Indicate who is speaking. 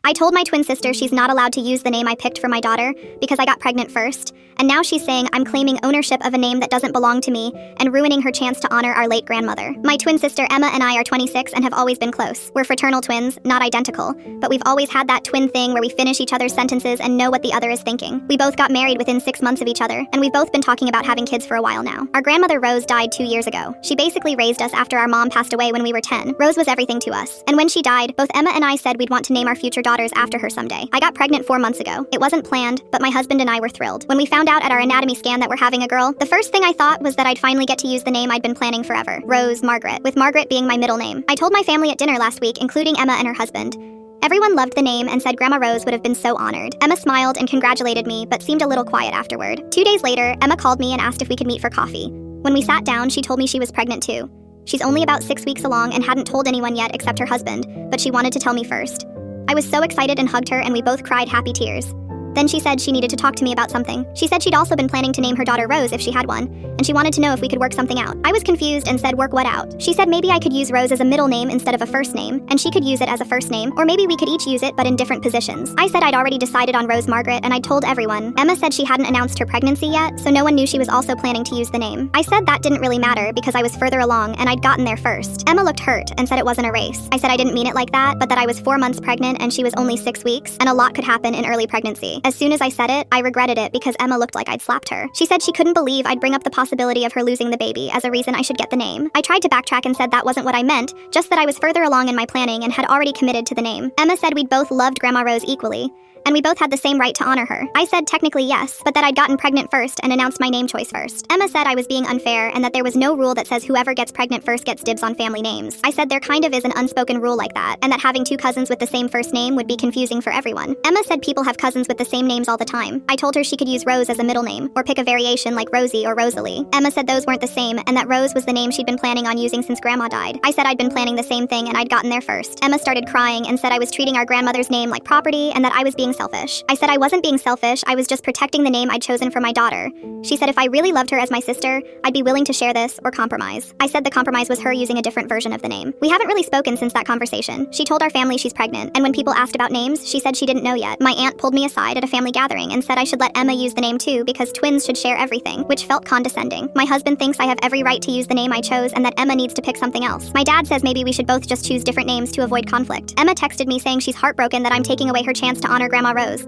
Speaker 1: I told my twin sister she's not allowed to use the name I picked for my daughter because I got pregnant first, and now she's saying I'm claiming ownership of a name that doesn't belong to me and ruining her chance to honor our late grandmother. My twin sister Emma and I are 26 and have always been close. We're fraternal twins, not identical, but we've always had that twin thing where we finish each other's sentences and know what the other is thinking. We both got married within 6 months of each other, and we've both been talking about having kids for a while now. Our grandmother Rose died 2 years ago. She basically raised us after our mom passed away when we were 10. Rose was everything to us. And when she died, both Emma and I said we'd want to name our future daughters after her someday. I got pregnant 4 months ago. It wasn't planned, but my husband and I were thrilled. When we found out at our anatomy scan that we're having a girl, the first thing I thought was that I'd finally get to use the name I'd been planning forever. Rose Margaret, with Margaret being my middle name. I told my family at dinner last week, including Emma and her husband. Everyone loved the name and said Grandma Rose would have been so honored. Emma smiled and congratulated me, but seemed a little quiet afterward. 2 days later, Emma called me and asked if we could meet for coffee. When we sat down, she told me she was pregnant too. She's only about 6 weeks along and hadn't told anyone yet except her husband, but she wanted to tell me first. I was so excited and hugged her, and we both cried happy tears. Then she said she needed to talk to me about something. She said she'd also been planning to name her daughter Rose if she had one, and she wanted to know if we could work something out. I was confused and said work what out? She said maybe I could use Rose as a middle name instead of a first name, and she could use it as a first name, or maybe we could each use it but in different positions. I said I'd already decided on Rose Margaret, and I'd told everyone. Emma said she hadn't announced her pregnancy yet, so no one knew she was also planning to use the name. I said that didn't really matter because I was further along and I'd gotten there first. Emma looked hurt and said it wasn't a race. I said I didn't mean it like that, but that I was 4 months pregnant and she was only 6 weeks, and a lot could happen in early pregnancy. As soon as I said it, I regretted it because Emma looked like I'd slapped her. She said she couldn't believe I'd bring up the possibility of her losing the baby as a reason I should get the name. I tried to backtrack and said that wasn't what I meant, just that I was further along in my planning and had already committed to the name. Emma said we'd both loved Grandma Rose equally, and we both had the same right to honor her. I said technically yes, but that I'd gotten pregnant first and announced my name choice first. Emma said I was being unfair and that there was no rule that says whoever gets pregnant first gets dibs on family names. I said there kind of is an unspoken rule like that, and that having 2 cousins with the same first name would be confusing for everyone. Emma said people have cousins with the same names all the time. I told her she could use Rose as a middle name, or pick a variation like Rosie or Rosalie. Emma said those weren't the same, and that Rose was the name she'd been planning on using since Grandma died. I said I'd been planning the same thing and I'd gotten there first. Emma started crying and said I was treating our grandmother's name like property and that I was being selfish. I said I wasn't being selfish, I was just protecting the name I'd chosen for my daughter. She said if I really loved her as my sister, I'd be willing to share this or compromise. I said the compromise was her using a different version of the name. We haven't really spoken since that conversation. She told our family she's pregnant, and when people asked about names, she said she didn't know yet. My aunt pulled me aside at a family gathering and said I should let Emma use the name too because twins should share everything, which felt condescending. My husband thinks I have every right to use the name I chose and that Emma needs to pick something else. My dad says maybe we should both just choose different names to avoid conflict. Emma texted me saying she's heartbroken that I'm taking away her chance to honor Grandma Rose.